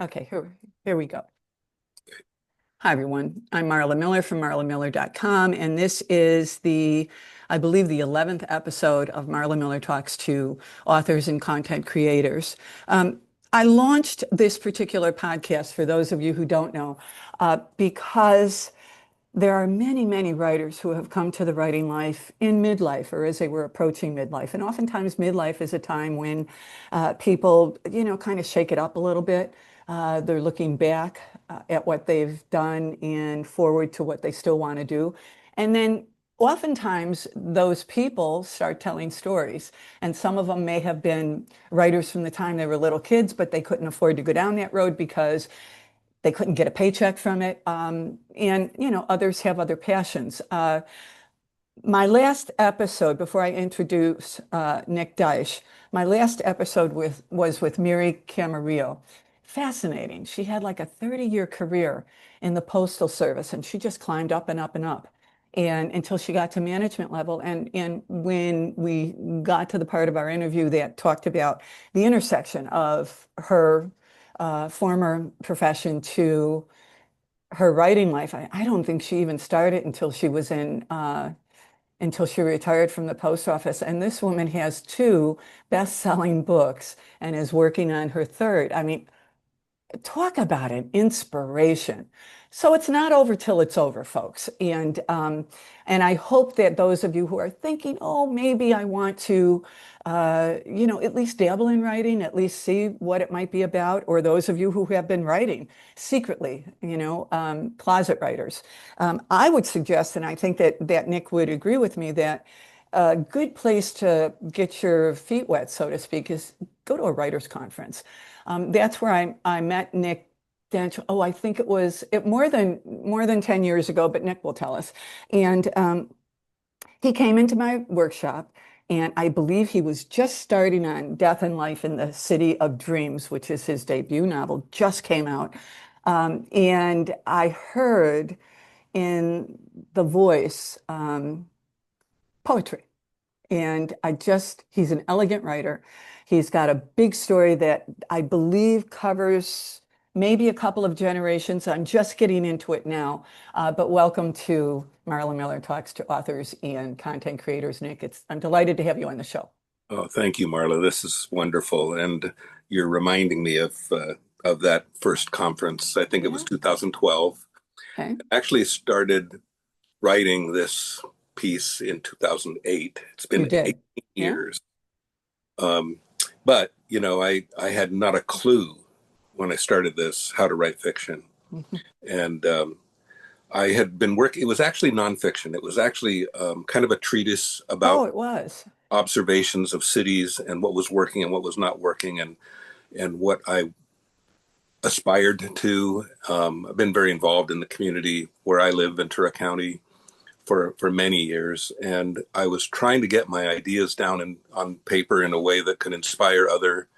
Okay, here we go. Hi, everyone. I'm Marla Miller from MARLAMILLER.com, and this is I believe, the 11th episode of Marla Miller Talks to authors and content creators. I launched this particular podcast, for those of you who don't know, because there are many, many writers who have come to the writing life in midlife or as they were approaching midlife. And oftentimes midlife is a time when people, kind of shake it up a little bit. They're looking back at what they've done and forward to what they still want to do. And then oftentimes those people start telling stories. And some of them may have been writers from the time they were little kids, but they couldn't afford to go down that road because they couldn't get a paycheck from it. And, others have other passions. My last episode, before I introduce Nick Deitch, my last episode was with Mary Camarillo. Fascinating. She had like a 30-year career in the Postal Service, and she just climbed up and up and up, and until she got to management level. And when we got to the part of our interview that talked about the intersection of her former profession to her writing life, I don't think she even started until she was until she retired from the post office. And this woman has two best-selling books and is working on her third. I mean, talk about an inspiration. So it's not over till it's over, folks. And I hope that those of you who are thinking, oh, maybe I want to, at least dabble in writing, at least see what it might be about, or those of you who have been writing secretly, closet writers. I would suggest, and I think that Nick would agree with me, that a good place to get your feet wet, so to speak, is go to a writers' conference. That's where I met Nick Deitch. Oh, I think it was more than 10 years ago, but Nick will tell us. And he came into my workshop, and I believe he was just starting on Death and Life in the City of Dreams, which is his debut novel, just came out. And I heard in the voice poetry. And he's an elegant writer. He's got a big story that I believe covers maybe a couple of generations. I'm just getting into it now. But welcome to Marla Miller Talks to Authors and Content Creators, Nick. I'm delighted to have you on the show. Oh, thank you, Marla. This is wonderful. And you're reminding me of that first conference. I think it was 2012. Okay. I actually started writing this piece in 2008. It's been 18 years. But, I had not a clue when I started this how to write fiction. Mm-hmm. And I had been working, it was actually nonfiction. It was actually kind of a treatise about observations of cities and what was working and what was not working and what I aspired to. I've been very involved in the community where I live, Ventura County, for many years, and I was trying to get my ideas down on paper in a way that could inspire other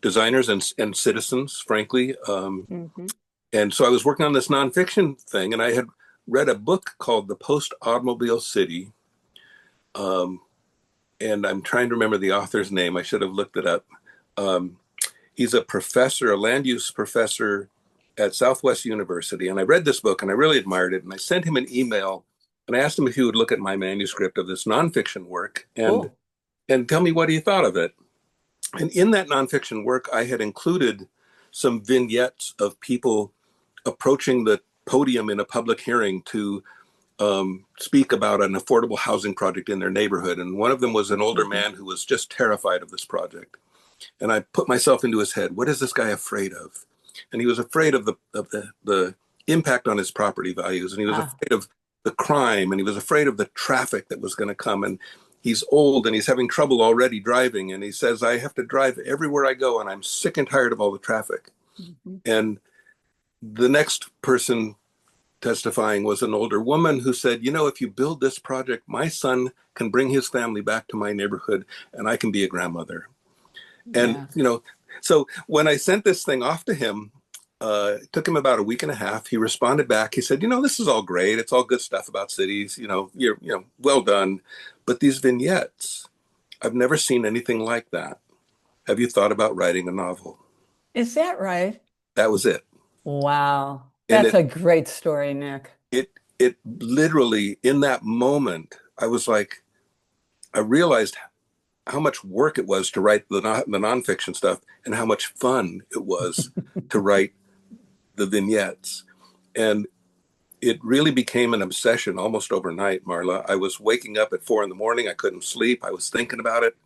designers and citizens, frankly. Mm-hmm. And so I was working on this nonfiction thing, and I had read a book called The Post-Automobile City, and I'm trying to remember the author's name. I should have looked it up. He's a professor, a land use professor at Southwest University. And I read this book and I really admired it. And I sent him an email and I asked him if he would look at my manuscript of this nonfiction work and tell me what he thought of it. And in that nonfiction work, I had included some vignettes of people approaching the podium in a public hearing to speak about an affordable housing project in their neighborhood. And one of them was an older man who was just terrified of this project. And I put myself into his head. What is this guy afraid of? And he was afraid of the impact on his property values. And he was afraid of the crime. And he was afraid of the traffic that was going to come. And he's old and he's having trouble already driving. And he says, I have to drive everywhere I go. And I'm sick and tired of all the traffic. Mm-hmm. And the next person testifying was an older woman who said, if you build this project, my son can bring his family back to my neighborhood and I can be a grandmother. And, so when I sent this thing off to him, it took him about a week and a half. He responded back. He said, this is all great. It's all good stuff about cities. You're well done. But these vignettes, I've never seen anything like that. Have you thought about writing a novel? Is that right? That was it. Wow. And That's a great story, Nick. it literally, in that moment, I was like, I realized how much work it was to write the nonfiction stuff and how much fun it was to write the vignettes. And it really became an obsession almost overnight, Marla. I was waking up at 4 in the morning. I couldn't sleep. I was thinking about it.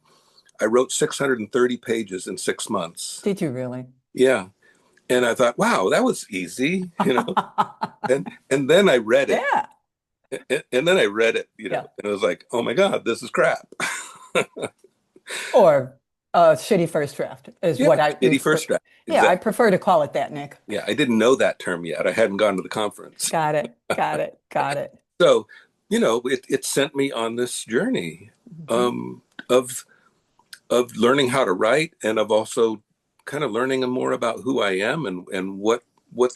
I wrote 630 pages in 6 months. Did you really? Yeah. And I thought, wow, that was easy, And then I read it. Yeah. And then I read it, Yeah. and it was like, oh my God, this is crap. Or a shitty first draft is Yeah, what I shitty refer. first draft. Yeah, I Exactly. prefer to call it that, Nick. Yeah, I didn't know that term yet. I hadn't gone to the conference. Got it. Got it. Got it. So, it sent me on this journey Mhm. um, of learning how to write, and of also kind of learning more about who I am, and what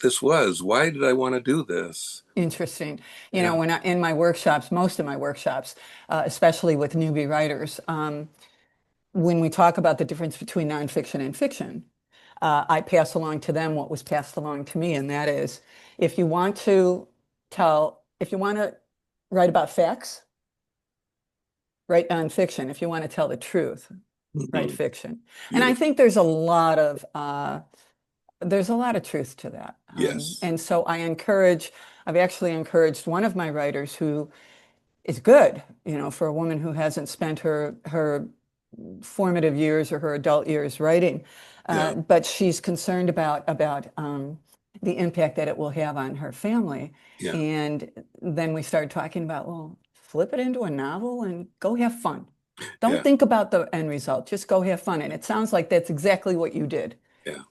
this was. Why did I want to do this? Interesting. Yeah, When in my workshops, most of my workshops, especially with newbie writers, when we talk about the difference between nonfiction and fiction, I pass along to them what was passed along to me, and that is, if you want to if you want to write about facts, write nonfiction. If you want to tell the truth, write hmm, fiction. And I beautiful. think there's a lot of truth to that. Yes, And so I've actually encouraged one of my writers who is good, for a woman who hasn't spent her formative years or her adult years writing, yeah, but she's concerned about the impact that it will have on her family. yeah, And then we started talking about, well, flip it into a novel and go have fun. Don't yeah, think about the end result, just go have fun. And it sounds like that's exactly what you did. yeah.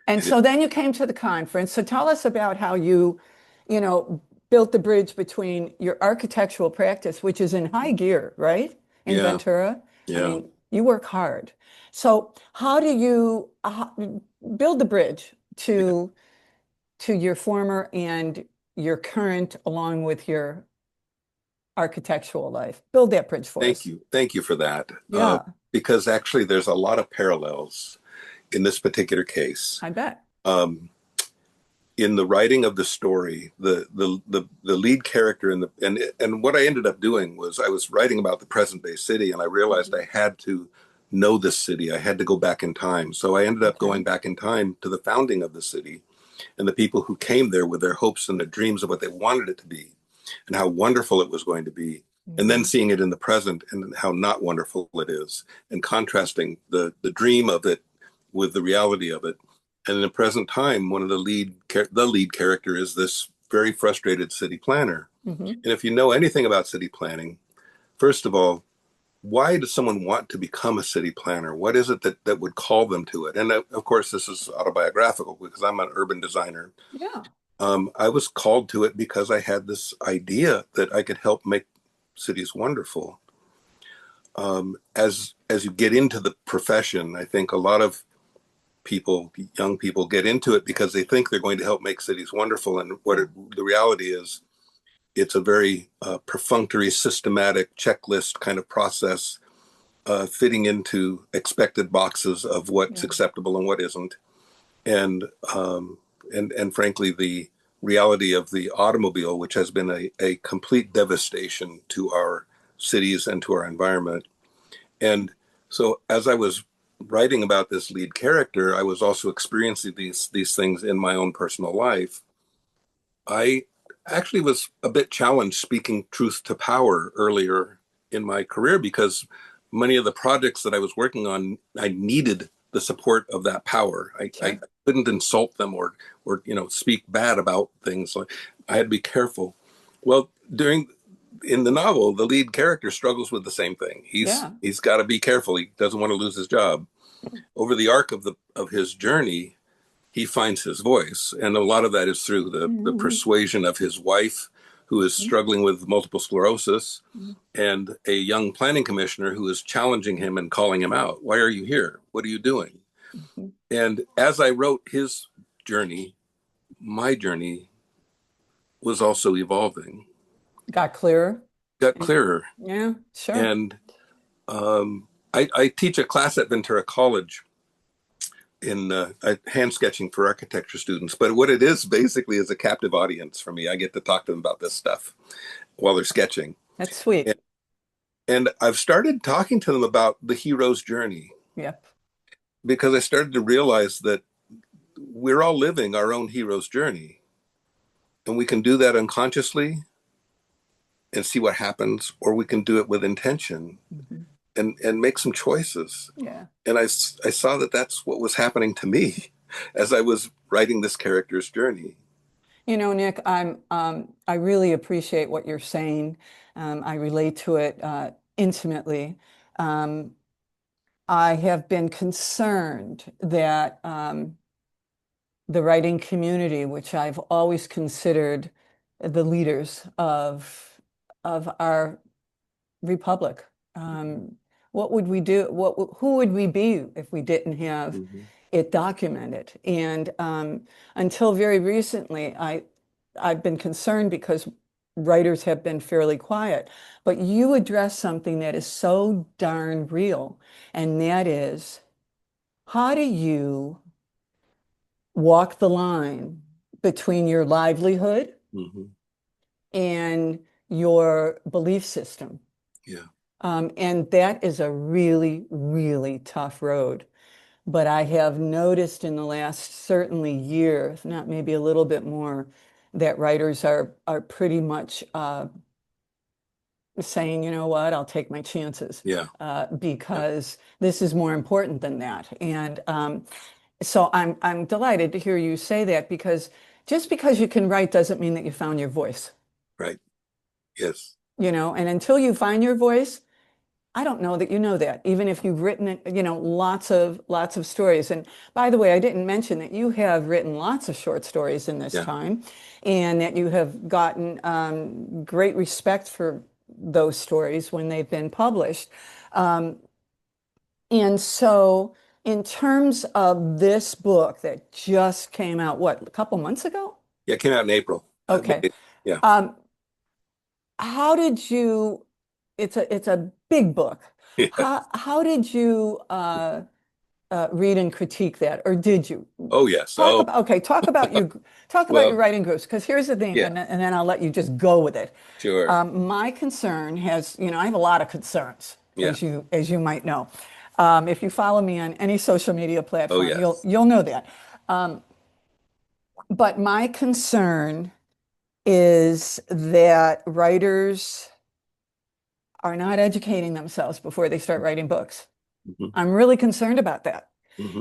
And It, so then you came to the conference. So tell us about how you know, built the bridge between your architectural practice, which is in high gear, right? In yeah, Ventura. I yeah. mean, you work hard. So how do you build the bridge to your former and your current, along with your architectural life? Build that bridge for us. Thank you for that. Yeah, Because actually, there's a lot of parallels in this particular case. I bet. Um, in the writing of the story, the lead character and what I ended up doing was I was writing about the present day city, and I realized Mhm. I had to know this city. I had to go back in time. So I ended up Okay. going back in time to the founding of the city and the people who came there with their hopes and their dreams of what they wanted it to be and how wonderful it was going to be. And then Mhm. seeing it in the present and how not wonderful it is, and contrasting the dream of it with the reality of it. And in the present time, one of the lead character is this very frustrated city planner. Mhm. And if you know anything about city planning, first of all, why does someone want to become a city planner? What is it that would call them to it? And of course, this is autobiographical because I'm an urban designer. Yeah. I was called to it because I had this idea that I could help make cities wonderful. As you get into the profession, I think a lot of people, young people, get into it because they think they're going to help make cities wonderful. And Yeah. the reality is, it's a very perfunctory, systematic checklist kind of process, fitting into expected boxes of what's Yeah. acceptable and what isn't. And and frankly, the reality of the automobile, which has been a complete devastation to our cities and to our environment. And so, as I was writing about this lead character, I was also experiencing these things in my own personal life. I actually was a bit challenged speaking truth to power earlier in my career because many of the projects that I was working on, I needed the support of that power. I Sure. couldn't insult them or speak bad about things. Like I had to be careful. Well, during in the novel, the lead character struggles with the same thing. Yeah. He's got to be careful. He doesn't want to lose his job. Over the arc of his journey, he finds his voice, and a lot of that is through the Mhm. persuasion of his wife, who is struggling with multiple sclerosis, Mhm. and a young planning commissioner who is challenging him and calling him out. Why are you here? What are you doing? Mhm. And as I wrote his journey, my journey was also evolving, Got clearer. got clearer. Yeah, sure. And I teach a class at Ventura College in hand sketching for architecture students. But what it is basically is a captive audience for me. I get to talk to them about this stuff while they're sketching. That's sweet. And I've started talking to them about the hero's journey Yep. because I started to realize that we're all living our own hero's journey. And we can do that unconsciously and see what happens, or we can do it with intention and make some choices. Yeah. And I saw that that's what was happening to me as I was writing this character's journey. You know, Nick, I really appreciate what you're saying. I relate to it intimately. Um, I have been concerned that the writing community, which I've always considered the leaders of our republic, what would we do? Who would we be if we didn't have it documented? And until very recently, I've been concerned because writers have been fairly quiet. But you address something that is so darn real, and that is, how do you walk the line between your livelihood and your belief system? Yeah. And that is a really, really tough road. But I have noticed in the last certainly year, if not maybe a little bit more, that writers are pretty much saying, you know what, I'll take my chances. Yeah. Because this is more important than that. And so I'm delighted to hear you say that, because just because you can write doesn't mean that you found your voice. Right. Yes. You know, and until you find your voice, I don't know that you know that, even if you've written, you know, lots of stories. And by the way, I didn't mention that you have written lots of short stories in this time, and that you have gotten great respect for those stories when they've been published. And so in terms of this book that just came out, what, a couple months ago? Yeah, it came out in April. Okay. Yeah. How did you, it's a big book. Yeah. How did you read and critique that, or did you? Oh, yes. Talk about your writing groups, because here's the thing, Yeah. and then I'll let you just go with it. Sure. My concern has, you know, I have a lot of concerns, Yeah. as you might know. If you follow me on any social media platform, yes. you'll know that. But my concern is that writers are not educating themselves before they start writing books. I'm really concerned about that.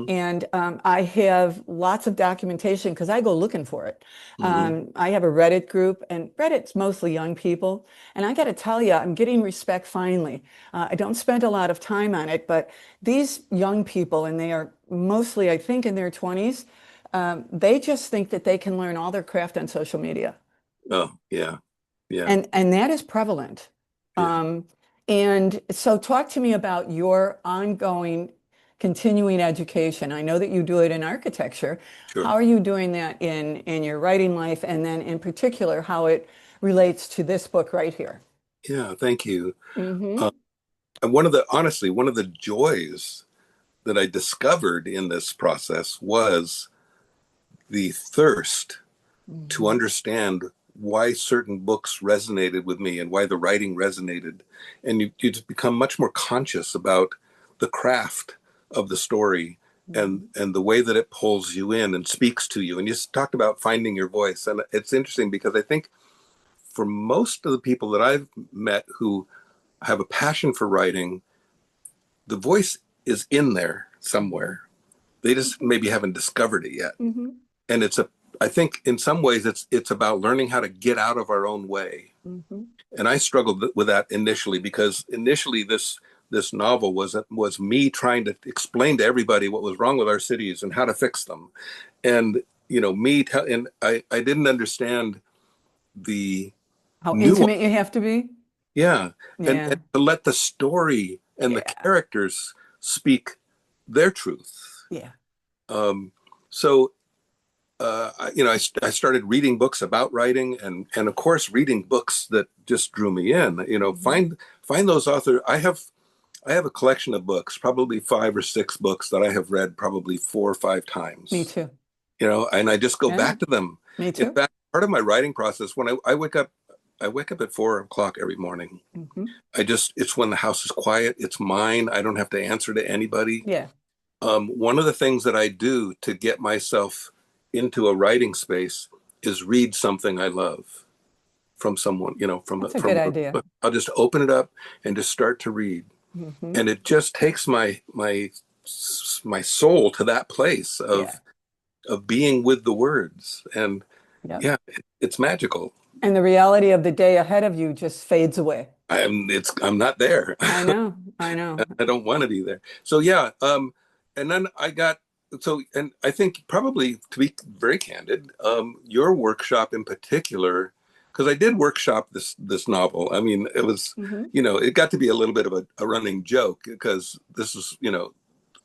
And I have lots of documentation because I go looking for it. I have a Reddit group, and Reddit's mostly young people. And I got to tell you, I'm getting respect finally. I don't spend a lot of time on it, but these young people, and they are mostly, I think, in their 20s, they just think that they can learn all their craft on social media. Oh, yeah. Yeah. And that is prevalent. Yeah. And so talk to me about your ongoing continuing education. I know that you do it in architecture. Sure. How are you doing that in your writing life? And then in particular, how it relates to this book right here? Yeah, thank you. Mm-hmm. And honestly, one of the joys that I discovered in this process was the thirst to understand why certain books resonated with me and why the writing resonated. And you just become much more conscious about the craft of the story and the way that it pulls you in and speaks to you. And you talked about finding your voice. And it's interesting because I think for most of the people that I've met who have a passion for writing, the voice is in there somewhere. They just maybe haven't discovered it yet. And I think in some ways it's about learning how to get out of our own way. And I struggled with that initially, because initially this novel was me trying to explain to everybody what was wrong with our cities and how to fix them. And, you know, and I didn't understand how nuance. intimate you have to be. Yeah. And to let the story and the characters speak their truth. Yeah. So you know, I started reading books about writing, and of course reading books that just drew me in. You know, find those authors. I have a collection of books, probably 5 or 6 books that I have read probably 4 or 5 times. Me too. And I just go Yeah, back to them. me In too. fact, part of my writing process, when I wake up, I wake up at 4 o'clock every morning. Hmm. It's when the house is quiet. It's mine. I don't have to answer to anybody. Yeah, One of the things that I do to get myself into a writing space is read something I love from someone, that's a good idea. I'll just open it up and just start to read. Hmm. And it just takes my soul to that place Yeah, of being with the words. And yeah. yeah, it's magical. And the reality of the day ahead of you just fades away. I'm not there. I know, I know. I don't want to be there. So yeah, and then and I think probably, to be very candid, your workshop in particular, because I did workshop this novel. I mean, it was, Hmm. it got to be a little bit of a running joke, because this is,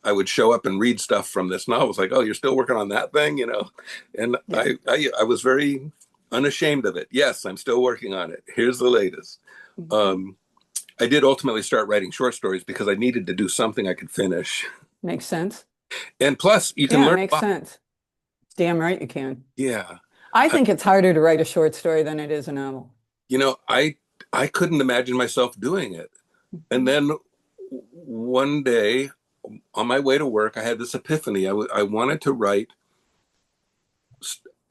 I would show up and read stuff from this novel. It's like, oh, you're still working on that thing, and Yeah. I was very unashamed of it. Yes, I'm still working on it. Here's the latest. Hmm. Um, I did ultimately start writing short stories because I needed to do something I could finish. Makes sense. And plus, you can Yeah, it learn makes a lot. sense. Damn right you can. Yeah. I I, think it's harder to write a short story than it is a novel. you know, I I couldn't imagine myself doing it. And Mhm. then one day on my way to work, I had this epiphany. I wanted to write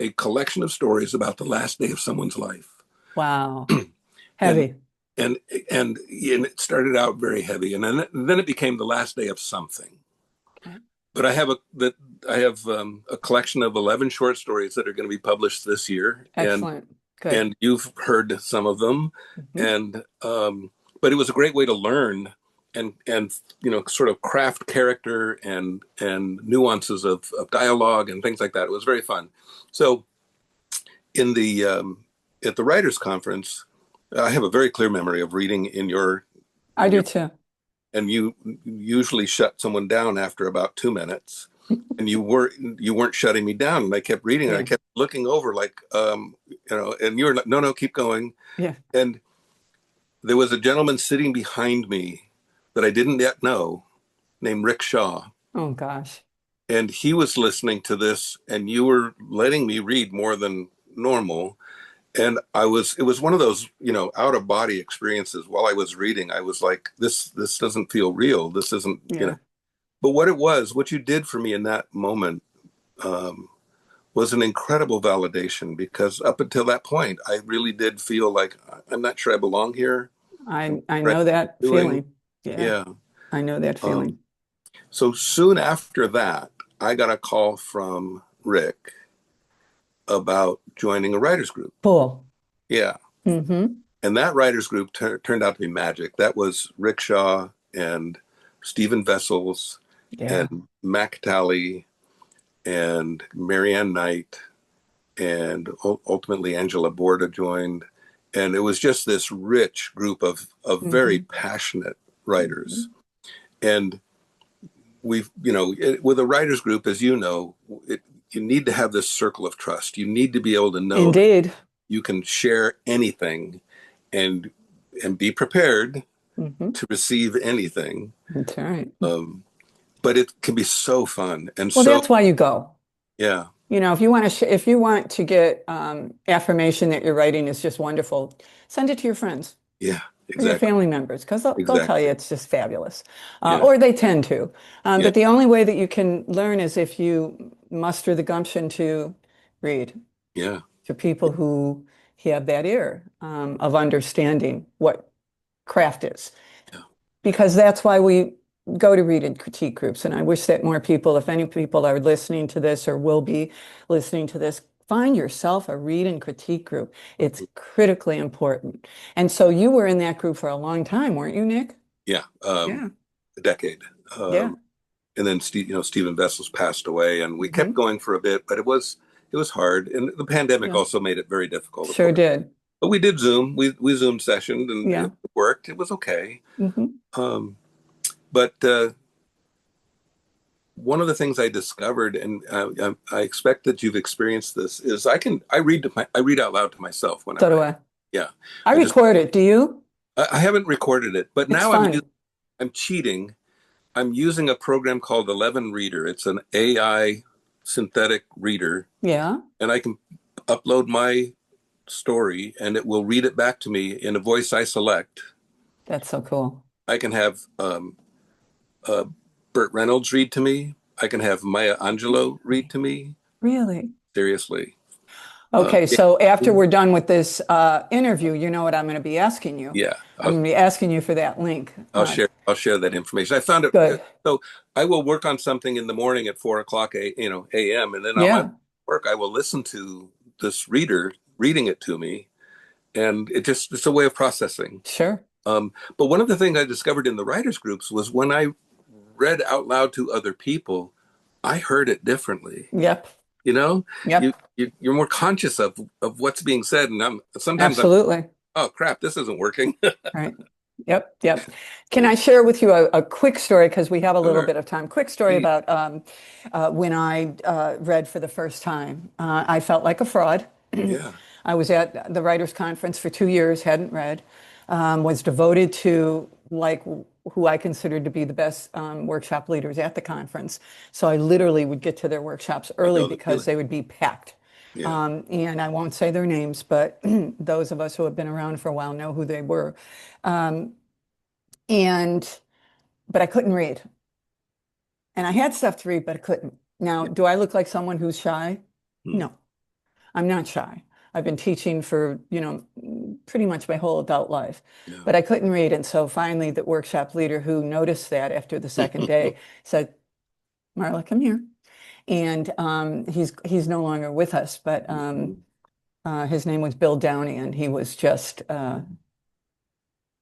a collection of stories about the last day of someone's life. Wow. and Heavy. and and it started out very heavy, and then it became the last day of something. Okay. But I have a collection of 11 short stories that are going to be published this year, Excellent. Good. and you've heard some of them, Hmm. and but it was a great way to learn and sort of craft character and nuances of dialogue and things like that. It was very fun. So in the at the writers conference, I have a very clear memory of reading I in do your too. and you usually shut someone down after about 2 minutes, and you weren't shutting me down, and I kept reading, and I Yeah. kept looking over like, and you were like, no, no, keep going. Yeah. And there was a gentleman sitting behind me that I didn't yet know, named Rick Shaw, Oh gosh. and he was listening to this, and you were letting me read more than normal. And it was one of those, out of body experiences. While I was reading, I was like, this doesn't feel real. This isn't, Yeah. but what you did for me in that moment, um, was an incredible validation, because up until that point, I really did feel like I'm not sure I belong here. I'm I not sure know that what I'm doing. feeling. Yeah. Yeah. I know that Um, feeling. so soon after that, I got a call from Rick about joining a writers group. Cool. Yeah. Hmm. And that writers group turned out to be magic. That was Rick Shaw and Stephen Vessels Yeah. and Mac Talley and Marianne Knight, and ultimately Angela Borda joined. And it was just this rich group of very Hmm. passionate writers. Hmm. And with a writers group, as you know, you need to have this circle of trust. You need to be able to know that Indeed. you can share anything, and be prepared Hmm. to receive anything. That's right. Um, but it can be so fun and Well, so, that's why you go. yeah, If you want to, if you want to get affirmation that your writing is just wonderful, send it to your friends yeah, or your exactly, family members because they'll tell you exactly, it's just fabulous, yeah, or they tend to. yeah, But the only way that you can learn is if you muster the gumption to read yeah, to people who have that ear of understanding what craft is, yeah, because that's why we go to read and critique groups. And I wish that more people, if any people are listening to this or will be listening to this, find yourself a read and critique group. It's critically important. And so you were in that group for a long time, weren't you, Nick? yeah. Yeah. A decade. Yeah. And then Stephen Vessels passed away, and we kept Hmm. going for a bit, but it was hard, and the pandemic Yeah. also made it very difficult, of Sure course. did. But we did Zoom. We Zoom sessioned, and Yeah. it worked. It was okay. Hmm. Um, but one of the things I discovered, and I expect that you've experienced this, is I read out loud to myself when I So do write. I. Yeah, I I just record it. Do you? I haven't recorded it, but It's now fun. I'm cheating. I'm using a program called 11 Reader. It's an AI synthetic reader, Yeah, and I can upload my story and it will read it back to me in a voice I select. that's so cool. I can have uh, Burt Reynolds read to me. I can have Maya Angelou read to me. Really? Seriously. Okay, Yeah, so after we're done with this interview, you know what I'm going to be asking you. yeah. I'm going to be asking you for that link. I'll share that information. I found it. Good. So I will work on something in the morning at 4 o'clock, a.m. And then on my Yeah, work, I will listen to this reader reading it to me, and it's a way of processing. sure. But one of the things I discovered in the writers groups was when I read out loud to other people, I heard it differently. Yep, You know, yep, you're more conscious of what's being said, and I'm absolutely. oh crap, this isn't working. Right. Yep, yep. Can I share with you a quick story because we have a little Sure. bit of time? Quick story Please. about when I read for the first time. I felt like a fraud. Yeah. I was at the writers' conference for 2 years, hadn't read, was devoted to like who I considered to be the best workshop leaders at the conference. So I literally would get to their workshops I early know the because feeling. they would be packed. Yeah. And I won't say their names, but those of us who have been around for a while know who they were. And but I couldn't read. And I had stuff to read, but I couldn't. Now, Yeah. do I look like someone who's shy? Hmm. No, I'm not shy. I've been teaching for, pretty much my whole adult life, Yeah. but I couldn't read. And so finally, the workshop leader who noticed that after the second day said, Marla, come here. And he's no longer with us, but his name was Bill Downey, and he was just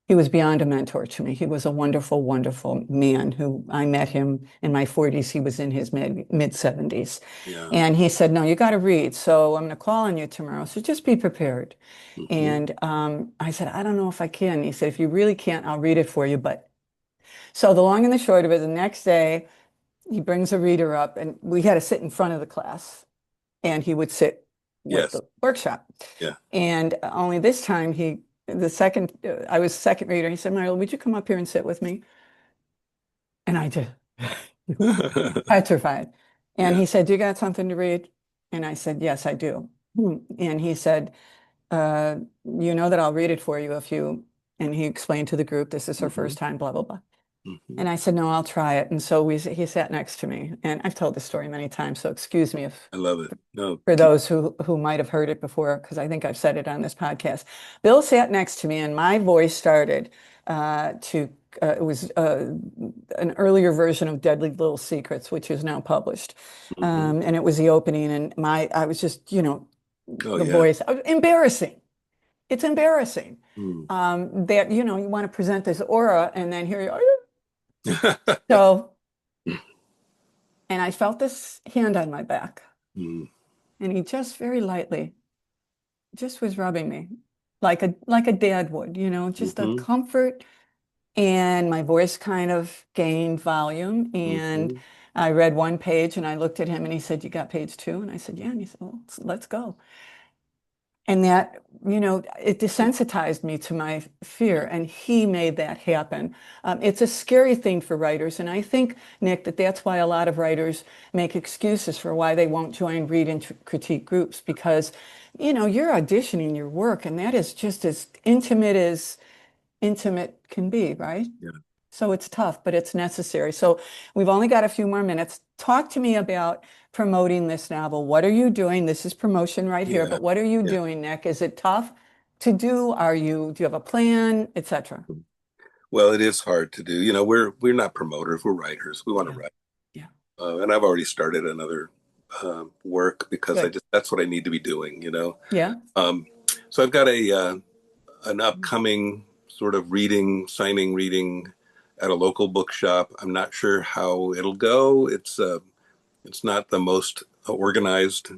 he was beyond a mentor to me. He was a wonderful, wonderful man who I met him in my 40s. He was in his mid 70s. Yeah. And he said, no, you got to read. So I'm going to call on you tomorrow. So just be prepared. Hmm. And I said, I don't know if I can. He said, if you really can't, I'll read it for you. But so the long and the short of it, the next day, he brings a reader up, and we had to sit in front of the class, and he would sit with Yes. the workshop. Yeah. And only this time, I was second reader. He said, Marla, would you come up here and sit with me? And I just petrified. And Yeah. he said, do you got something to read? And I said, yes, I do. And he said, you know that I'll read it for you and he explained to the group, this is her Hmm. first time, blah, blah, blah. Hmm. And I said, no, I'll try it. And so he sat next to me. And I've told this story many times, so excuse me if I love it. No, for those who might have heard it before, because I think I've said it on this podcast. Bill sat next to me, and my voice started it was an earlier version of Deadly Little Secrets, which is now published. hmm. And it was the opening, and I was just, Oh the yeah. voice, embarrassing. It's embarrassing Mm. that, you want to present this aura, and then here you are. So, and I felt this hand on my back, Mm. and he just very lightly just was rubbing me like a dad would, just a Hmm. comfort. And my voice kind of gained volume. And Hmm. I read one page, and I looked at him, and he said, you got page two? And I said, yeah. And he said, well, let's go. And that, it desensitized me to my fear, Yeah. and he made that happen. It's a scary thing for writers, and I think, Nick, that's why a lot of writers make excuses for why they won't join read and critique groups because, you're auditioning your work, and that is just as intimate can be, right? Yeah. So it's tough, but it's necessary. So we've only got a few more minutes. Talk to me about promoting this novel. What are you doing? This is promotion right here, Yeah. but what are you Yeah. doing, Nick? Is it tough to do? Do you have a plan, etc.? Well, it is hard to do. We're not promoters. We're writers. We want to Yeah. write. Yeah. And I've already started another work because Good. that's what I need to be doing. Yeah. So I've got an upcoming sort of signing reading at a local bookshop. I'm not sure how it'll go. It's not the most organized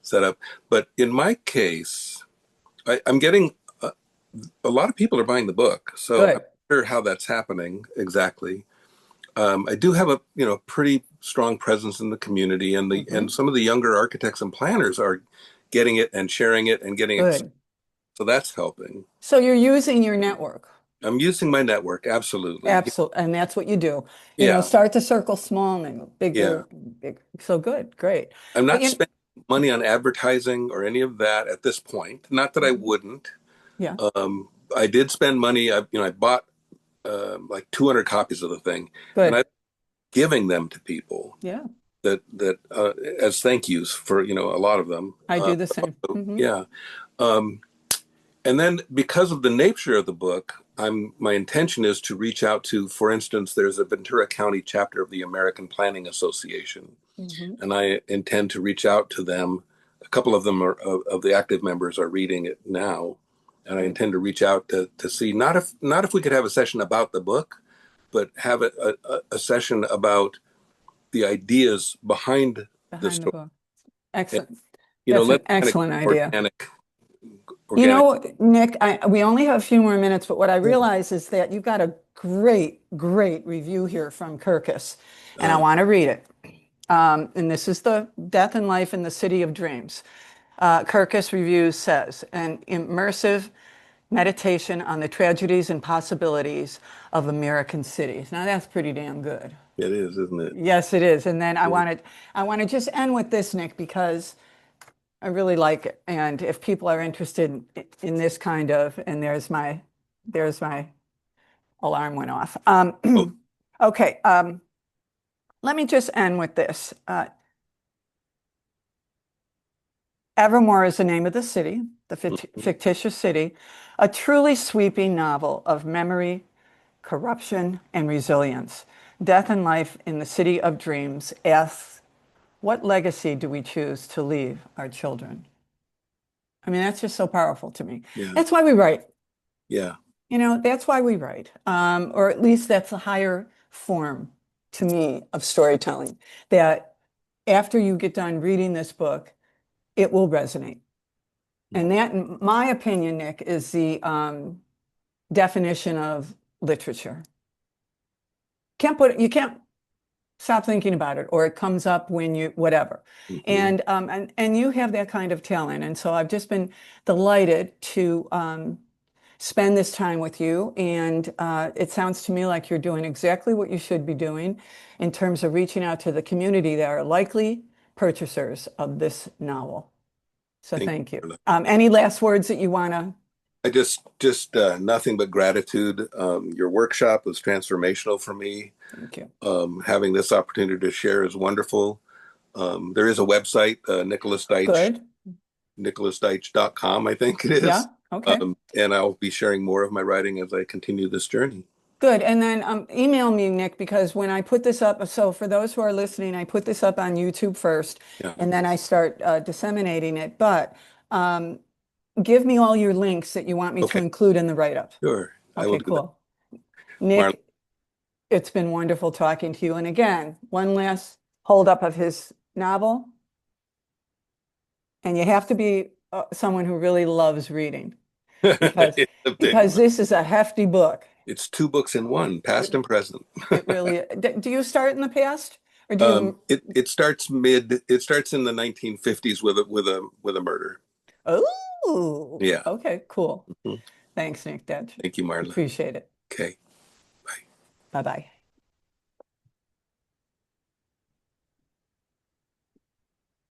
setup, but in my case, I'm getting a lot of people are buying the book, so I'm not Good. sure how that's happening exactly. I do have a pretty strong presence in the community, and Mhm. some of the younger architects and planners are getting it and sharing it and getting it, Good. so that's helping. So you're using your network. I'm using my network, absolutely. Absolutely. And that's what you do. Yeah, Start the circle small and then go yeah. bigger, big. So good, great. I'm But not spending money on advertising or any of that at this point. Not that I Mhm. wouldn't. Yeah, I did spend money. I bought like 200 copies of the thing, and good. I'm giving them to people Yeah, that as thank yous for a lot of them. I do the same. Yeah. Um, and then because of the nature of the book, my intention is to reach out to, for instance, there's a Ventura County chapter of the American Planning Association, and I intend to reach out to them. A couple of them of the active members are reading it now, and I Great. intend to reach out to see not if we could have a session about the book, but have a session about the ideas behind the Behind the story. book. And, Excellent. That's an let's kind of excellent idea. organic. Nick, we only have a few more minutes, but what I realize is that you've got a great, great review here from Kirkus, and I Um, want to read it. And this is the Death and Life in the City of Dreams. Kirkus Reviews says, an immersive meditation on the tragedies and possibilities of American cities. Now that's pretty damn good. it is, isn't it? Yes, it is. And then I Yeah. wanted, I want to just end with this, Nick, because I really like it. And if people are interested in this kind of, and there's my alarm went off. Oh, Okay, let me just end with this. Evermore is the name of the city, the fictitious city, a truly sweeping novel of memory, corruption, and resilience. Death and Life in the City of Dreams asks, what legacy do we choose to leave our children? I mean, that's just so powerful to me. yeah, That's why we write. yeah. That's why we write, or at least that's a higher form to me of storytelling. That after you get done reading this book, it will resonate. And that, in my opinion, Nick, is the definition of literature. You can't stop thinking about it, or it comes up when you whatever. Mhm. And you have that kind of talent, and so I've just been delighted to spend this time with you. And it sounds to me like you're doing exactly what you should be doing in terms of reaching out to the community that are likely purchasers of this novel. So Thank thank you. you. Any last words that you want to? I just nothing but gratitude. Your workshop was transformational for me. Thank you. Having this opportunity to share is wonderful. There is a website, Nicholas Deitch, Good. nicholasdeitch.com, I think it Yeah. is. Okay. And I'll be sharing more of my writing as I continue this journey. Good. And then email me, Nick, because when I put this up, so for those who are listening, I put this up on YouTube first, Yeah, and then I start disseminating it. But um, give me all your links that you want me to okay, include in the write-up. sure. I will Okay, do that. cool. Marla, Nick, it's been wonderful talking to you. And again, one last holdup of his novel, and you have to be someone who really loves reading because it's a big because one. this is a hefty book. It's two books in one, past and present. It really, do you start in the past or do you? It starts in the 1950s with a murder. Oh, Yeah. okay, cool. Mhm. Thanks, Nick Deitch. Thank you, Marla. Appreciate it. Okay. Bye. Bye-bye.